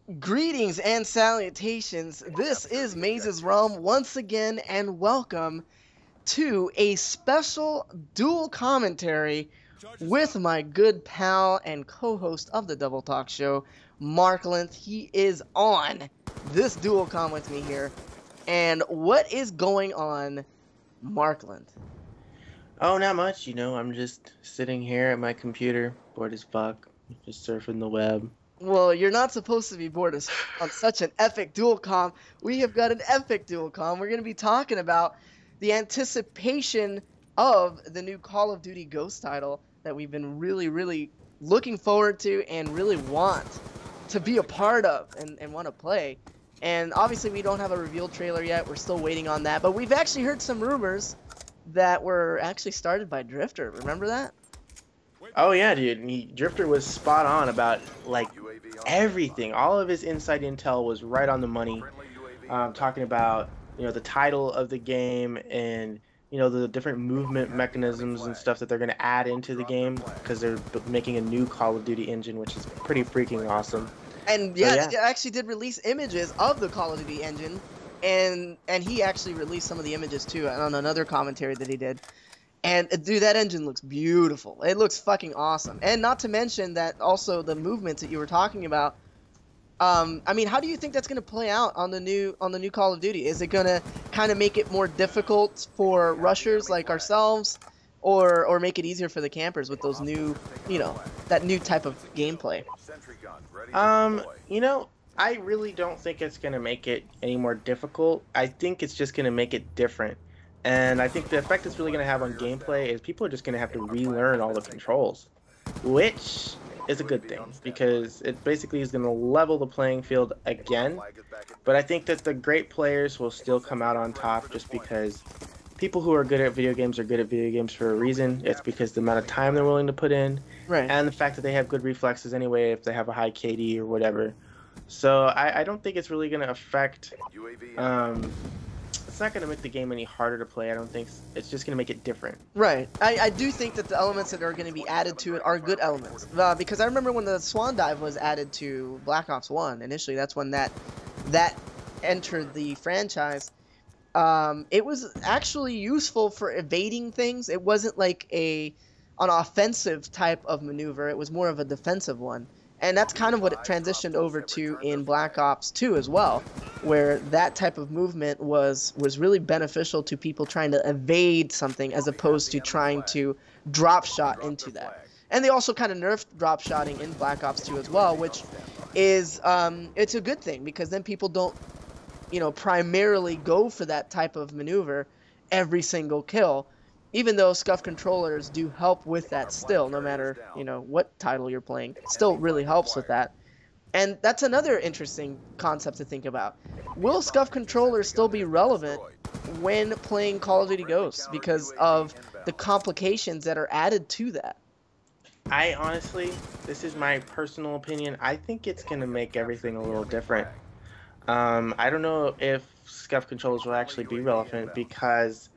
Greetings and salutations. This is MazezRealm once again, and welcome to a special dual commentary with my good pal and co-host of the Double Talk Show, Marcolinth. He is on this dual com with me here. And what is going on, Marcolinth? Oh, not much. I'm just sitting here at my computer, bored as fuck, just surfing the web. Well, you're not supposed to be bored on such an epic dual com. We have got an epic dual com. We're going to be talking about the anticipation of the new Call of Duty Ghost title that we've been really looking forward to and really want to be a part of and want to play. And obviously we don't have a reveal trailer yet. We're still waiting on that. But we've actually heard some rumors that were actually started by Drifter. Remember that? Oh yeah, dude. Drifter was spot on about everything. All of his inside intel was right on the money. Talking about the title of the game and the different movement mechanisms and stuff that they're going to add into the game because they're making a new Call of Duty engine, which is pretty freaking awesome. And yeah, they actually did release images of the Call of Duty engine, and he actually released some of the images too on another commentary that he did. And dude, that engine looks beautiful. It looks fucking awesome. And not to mention that also the movements that you were talking about. I mean, how do you think that's going to play out on the new Call of Duty? Is it going to kind of make it more difficult for rushers like ourselves, or make it easier for the campers with those new, that new type of gameplay? I really don't think it's going to make it any more difficult. I think it's just going to make it different. And I think the effect it's really going to have on gameplay is people are just going to have to relearn all the controls, which is a good thing because it basically is going to level the playing field again. But I think that the great players will still come out on top just because people who are good at video games are good at video games for a reason. It's because the amount of time they're willing to put in, right, and the fact that they have good reflexes anyway if they have a high KD or whatever. So I don't think it's really going to affect... It's not going to make the game any harder to play. I don't think it's just going to make it different. Right. I do think that the elements that are going to be added to it are good elements. Because I remember when the Swan Dive was added to Black Ops 1, initially, that's when that entered the franchise. It was actually useful for evading things. It wasn't like an offensive type of maneuver. It was more of a defensive one. And that's kind of what it transitioned over to in Black Ops 2 as well, where that type of movement was really beneficial to people trying to evade something as opposed to trying to drop shot into that. And they also kind of nerfed drop shotting in Black Ops 2 as well, which is it's a good thing because then people don't primarily go for that type of maneuver every single kill. Even though scuff controllers do help with that still, no matter, what title you're playing, still really helps with that. And that's another interesting concept to think about. Will scuff controllers still be relevant when playing Call of Duty Ghosts because of the complications that are added to that? I honestly, this is my personal opinion, I think it's going to make everything a little different. I don't know if scuff controllers will actually be relevant because...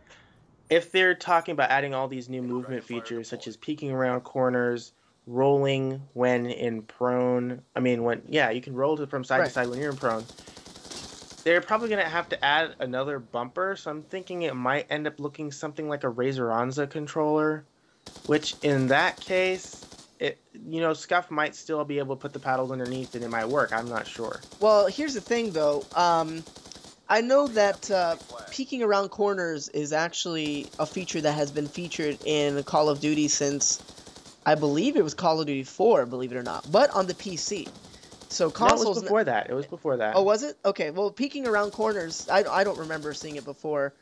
if they're talking about adding all these new movement features, such as peeking around corners, rolling when in prone, you can roll from side to side when you're in prone, they're probably going to have to add another bumper, so I'm thinking it might end up looking something like a Razoranza controller, which in that case, Scuff might still be able to put the paddles underneath and it might work, I'm not sure. Well, here's the thing, though. I know that peeking around corners is actually a feature that has been featured in Call of Duty since, I believe it was Call of Duty 4, believe it or not, but on the PC. So consoles... No, it was before that. It was before that. Oh, was it? Okay, well, peeking around corners, I don't remember seeing it before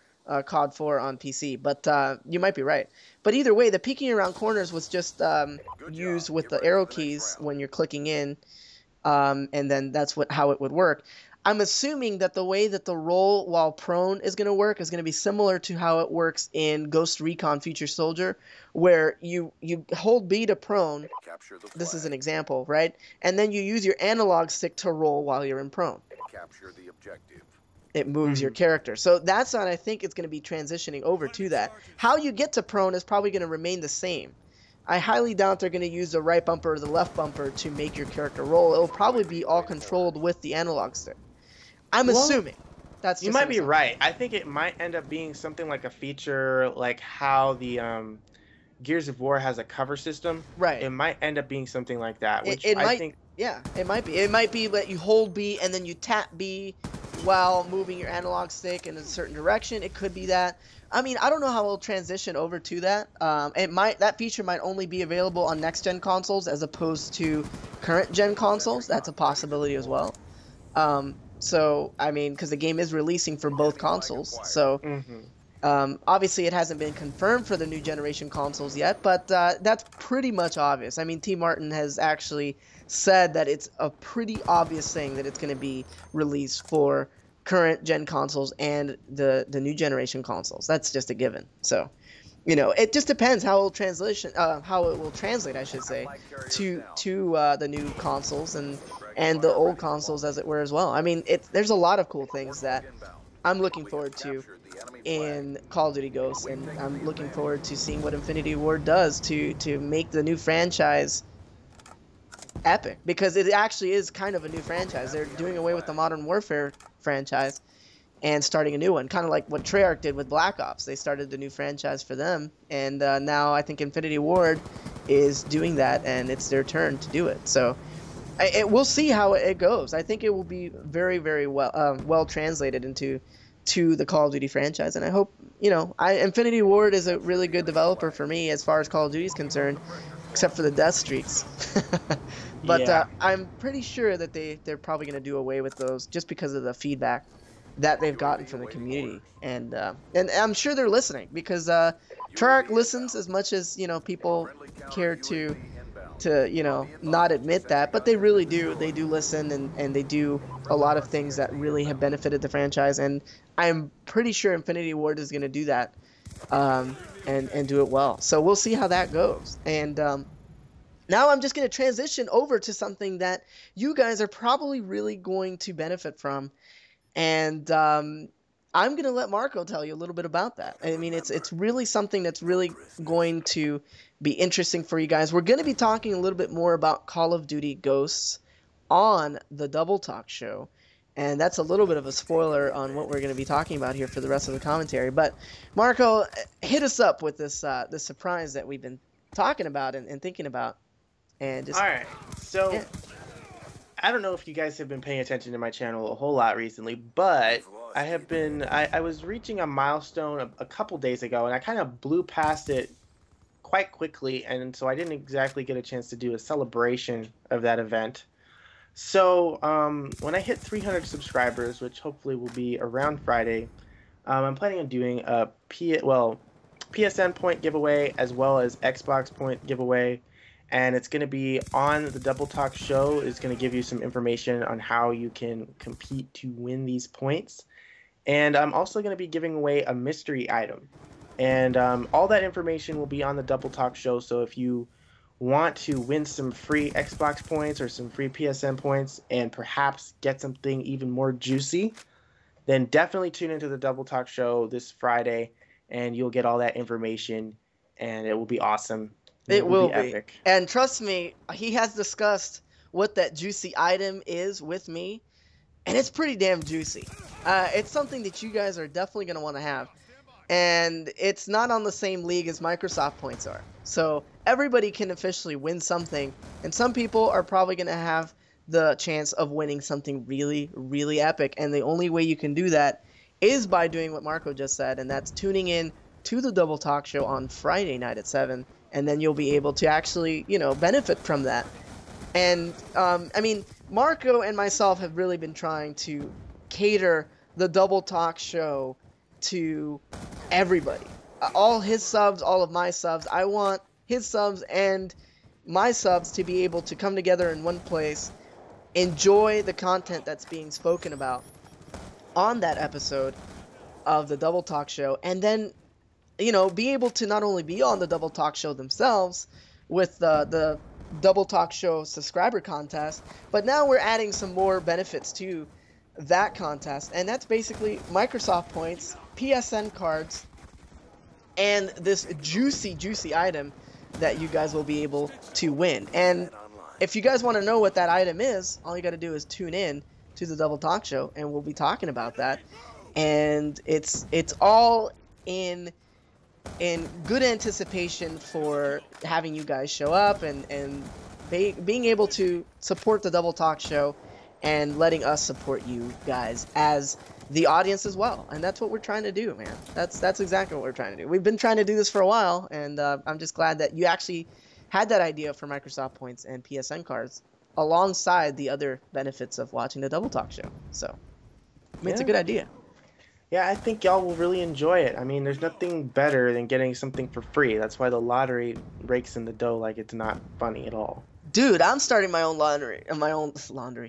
COD 4 on PC, but you might be right. But either way, the peeking around corners was just used with the arrow keys when you're clicking in, and then that's how it would work. I'm assuming that the way that the roll while prone is going to work is going to be similar to how it works in Ghost Recon Future Soldier, where you hold B to prone. This is an example, right? And then you use your analog stick to roll while you're in prone. Capture the objective. It moves your character. So that's what I think it's going to be transitioning over to that. How you get to prone is probably going to remain the same. I highly doubt they're going to use the right bumper or the left bumper to make your character roll. It'll probably be all controlled with the analog stick. I'm Well, assuming. That's you just might an be assumption. right. I think it might end up being something like a feature like how the Gears of War has a cover system. Right. It might end up being something like that, It, which it I might, think, yeah, it might be. It might be that you hold B and then you tap B while moving your analog stick in a certain direction. It could be that. I mean, I don't know how we'll transition over to that. That feature might only be available on next gen consoles as opposed to current gen consoles. That's a possibility as well. So I mean, because the game is releasing for both consoles, so mhm. obviously, it hasn't been confirmed for the new generation consoles yet, but that's pretty much obvious. I mean, TmarTn has actually said that it's a pretty obvious thing that it's going to be released for current gen consoles and the new generation consoles. That's just a given. So, it just depends how it will translate, I should say, to the new consoles and the old consoles, as it were, as well. I mean, there's a lot of cool things that I'm looking forward to in Call of Duty Ghosts, and I'm looking forward to seeing what Infinity Ward does to make the new franchise epic, because it actually is kind of a new franchise. They're doing away with the Modern Warfare franchise and starting a new one, kind of like what Treyarch did with Black Ops. They started the new franchise for them, and now I think Infinity Ward is doing that, and it's their turn to do it. So we'll see how it goes. I think it will be very, very well translated into the Call of Duty franchise, and I hope Infinity Ward is a really good developer for me as far as Call of Duty is concerned, except for the death streaks. But Yeah. I'm pretty sure that they're probably going to do away with those just because of the feedback that they've gotten from the community, and I'm sure they're listening, because Treyarch listens as much as people care to not admit that, but they really do. They do listen, and they do a lot of things that really have benefited the franchise, and I'm pretty sure Infinity Ward is going to do that, and do it well. So we'll see how that goes. And now I'm just going to transition over to something that you guys are probably really going to benefit from, and I'm going to let Marco tell you a little bit about that. I mean, it's really something that's really going to be interesting for you guys. We're going to be talking a little bit more about Call of Duty Ghosts on the Double Talk show, and that's a little bit of a spoiler on what we're going to be talking about here for the rest of the commentary. But Marco, hit us up with this surprise that we've been talking about and thinking about, and just All right. So, yeah. I don't know if you guys have been paying attention to my channel a whole lot recently, but I was reaching a milestone a couple days ago, and I kind of blew past it quite quickly, and so I didn't exactly get a chance to do a celebration of that event. So when I hit 300 subscribers, which hopefully will be around Friday, I'm planning on doing a PSN point giveaway as well as Xbox point giveaway, and it's going to be on the Double Talk show. It's going to give you some information on how you can compete to win these points, and I'm also going to be giving away a mystery item, and all that information will be on the Double Talk show. So if you want to win some free Xbox points or some free PSN points and perhaps get something even more juicy, then definitely tune into the Double Talk show this Friday, and you'll get all that information, and it will be awesome. It It will will be be. epic. And trust me, he has discussed what that juicy item is with me, and it's pretty damn juicy. It's something that you guys are definitely going to want to have. And it's not on the same league as Microsoft points are. So everybody can officially win something, and some people are probably going to have the chance of winning something really, really epic. And the only way you can do that is by doing what Marco just said, and that's tuning in to the Double Talk show on Friday night at 7, and then you'll be able to actually, benefit from that. And, I mean, Marco and myself have really been trying to cater the Double Talk show to everybody. All his subs, all of my subs. I want his subs and my subs to be able to come together in one place, enjoy the content that's being spoken about on that episode of the Double Talk show, and then, be able to not only be on the Double Talk show themselves with the Double Talk show subscriber contest, but now we're adding some more benefits to that contest, and that's basically Microsoft points, PSN cards, and this juicy item that you guys will be able to win. And if you guys want to know what that item is, all you got to do is tune in to the Double Talk Show, and we'll be talking about that. And it's all in good anticipation for having you guys show up and being able to support the Double Talk Show and letting us support you guys as the audience as well. And that's what we're trying to do, man. That's exactly what we're trying to do. We've been trying to do this for a while, and I'm just glad that you actually had that idea for Microsoft Points and PSN cards alongside the other benefits of watching the Double Talk Show. So, I mean, it's a good idea. Yeah, I think y'all will really enjoy it. I mean, there's nothing better than getting something for free. That's why the lottery rakes in the dough like it's not funny at all. Dude, I'm starting my own laundry.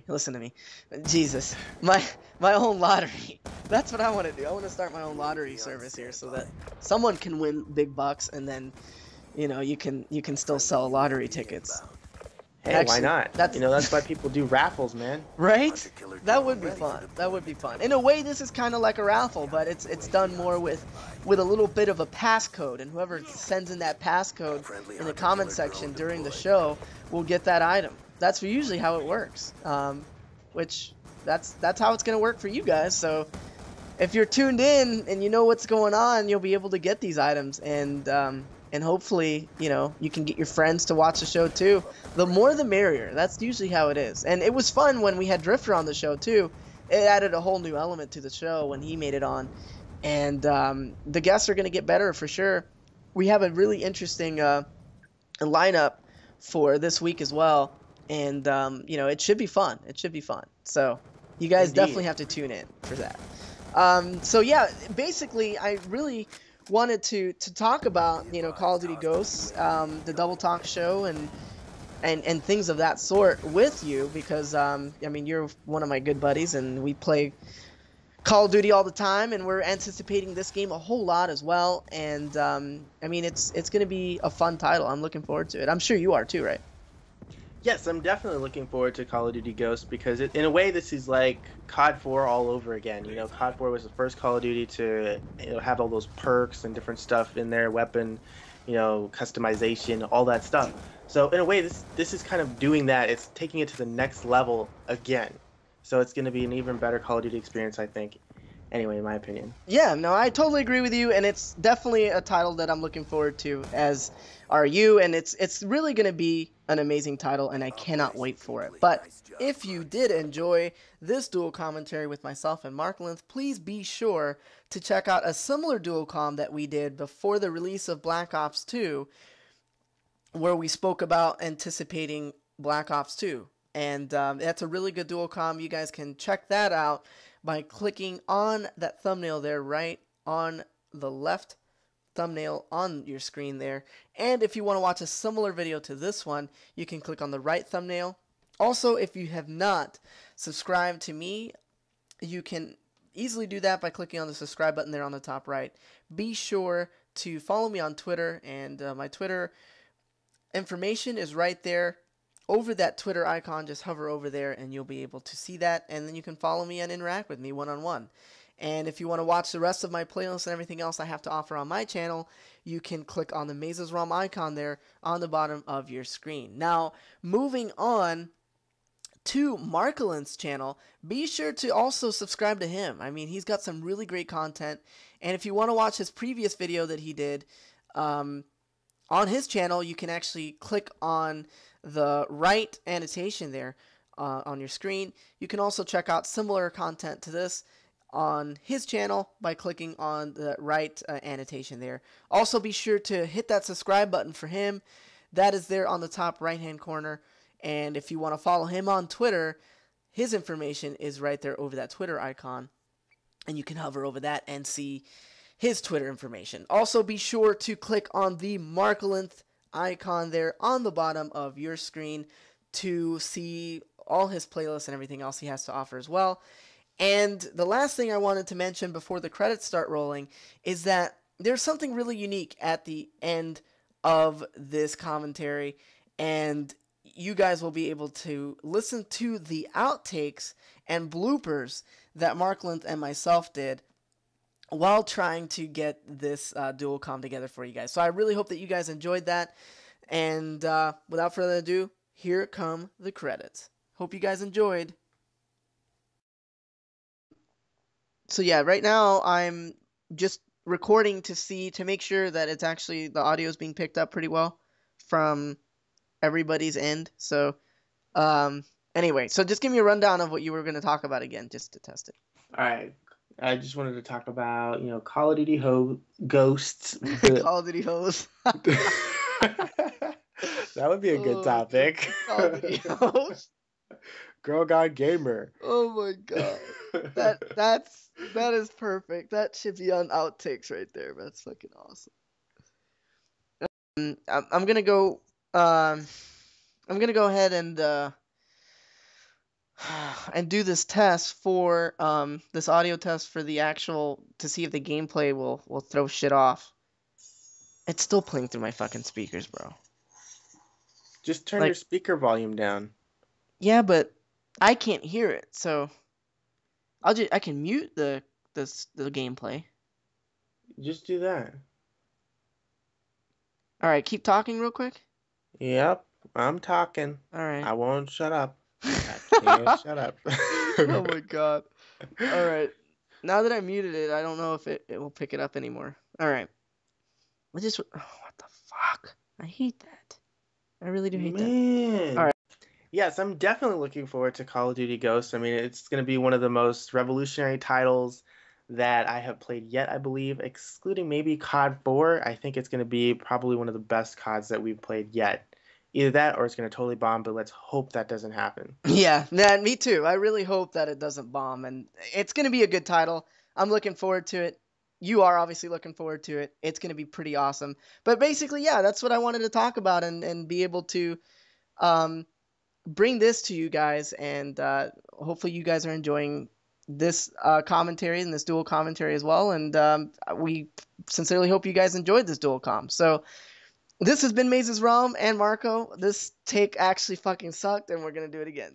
Listen to me. Jesus. My own lottery. That's what I want to do. I want to start my own lottery service here so that someone can win big bucks, and then, you know, you can still sell lottery tickets. Hey, actually, why not? That's why people do raffles, man. Right? That would be fun. That would be fun. In a way, this is kind of like a raffle, but it's done more with a little bit of a passcode, and whoever sends in that passcode in the comment section during the show will get that item. That's usually how it works. Which that's how it's gonna work for you guys. So if you're tuned in and you know what's going on, you'll be able to get these items, and hopefully, you know, you can get your friends to watch the show too. The more the merrier. That's usually how it is. And it was fun when we had Drifter on the show too. It added a whole new element to the show when he made it on. And the guests are going to get better for sure. We have a really interesting lineup for this week as well. And, you know, it should be fun. It should be fun. So you guys definitely have to tune in for that. So, yeah, basically, I really wanted to talk about, you know, Call of Duty Ghosts, the Double Talk Show, and things of that sort with you because, I mean, you're one of my good buddies, and we play Call of Duty all the time, and we're anticipating this game a whole lot as well. And, I mean, it's going to be a fun title. I'm looking forward to it. I'm sure you are too, right? Yes, I'm definitely looking forward to Call of Duty Ghosts because in a way this is like COD 4 all over again. You know, COD 4 was the first Call of Duty to, you know, have all those perks and different stuff in their weapon, you know, customization, all that stuff. So in a way this is kind of doing that. It's taking it to the next level again. So it's going to be an even better Call of Duty experience, I think. Anyway, in my opinion. Yeah, no, I totally agree with you, and it's definitely a title that I'm looking forward to, as are you, and it's really going to be an amazing title, and I cannot wait for it. But if you did enjoy this dual commentary with myself and Marcolinth, please be sure to check out a similar dual comm that we did before the release of Black Ops 2, where we spoke about anticipating Black Ops 2. And that's a really good dual comm. You guys can check that out by clicking on that thumbnail there, right on the left thumbnail on your screen there. And if you want to watch a similar video to this one, you can click on the right thumbnail. Also, if you have not subscribed to me, you can easily do that by clicking on the subscribe button there on the top right. Be sure to follow me on Twitter, and my Twitter information is right there. Over that Twitter icon, just hover over there and you'll be able to see that, and then you can follow me and interact with me one-on-one. And if you want to watch the rest of my playlists and everything else I have to offer on my channel, you can click on the MazezRealm icon there on the bottom of your screen. Now, moving on to Marcolinth's channel, be sure to also subscribe to him. I mean, he's got some really great content, and if you want to watch his previous video that he did on his channel, you can actually click on the right annotation there on your screen. You can also check out similar content to this on his channel by clicking on the right annotation there. Also, be sure to hit that subscribe button for him. That is there on the top right hand corner. And if you want to follow him on Twitter, his information is right there over that Twitter icon, and you can hover over that and see his Twitter information. Also, be sure to click on the Marcolinth icon there on the bottom of your screen to see all his playlists and everything else he has to offer as well. And the last thing I wanted to mention before the credits start rolling is that there's something really unique at the end of this commentary, and you guys will be able to listen to the outtakes and bloopers that Marcolinth and myself did while trying to get this dual comm together for you guys. So I really hope that you guys enjoyed that. And without further ado, here come the credits. Hope you guys enjoyed. So yeah, right now I'm just recording to make sure that it's actually the audio is being picked up pretty well from everybody's end. So anyway, so just give me a rundown of what you were going to talk about again, just to test it. All right. I just wanted to talk about, Call of Duty Ghosts. Call of Duty hoes. That would be a good topic. Call of Duty hoes. Girl God Gamer. Oh my god. That is perfect. That should be on outtakes right there. That's fucking awesome. I'm gonna go. I'm gonna go ahead and do this test for this audio test for the actual to see if the gameplay will throw shit off. It's still playing through my fucking speakers, bro. Just turn your speaker volume down. Yeah, but I can't hear it, so I can mute the gameplay. Just do that. All right, keep talking real quick. Yep, I'm talking. All right. I won't shut up. I can't shut up. Oh my god. All right. Now that I muted it, I don't know if it will pick it up anymore. All right. What the fuck? I hate that. I really do hate that. All right. Yes, I'm definitely looking forward to Call of Duty Ghosts. I mean, it's going to be one of the most revolutionary titles that I have played yet, I believe, excluding maybe COD 4. I think it's going to be probably one of the best CODs that we've played yet. Either that or it's going to totally bomb, but let's hope that doesn't happen. Yeah, me too. I really hope that it doesn't bomb, and it's going to be a good title. I'm looking forward to it. You are obviously looking forward to it. It's going to be pretty awesome. But basically, yeah, that's what I wanted to talk about and be able to bring this to you guys, and hopefully you guys are enjoying this commentary and this dual commentary as well. And we sincerely hope you guys enjoyed this dual comm. So this has been MazezRealm and Marco. This take actually fucking sucked, and we're going to do it again.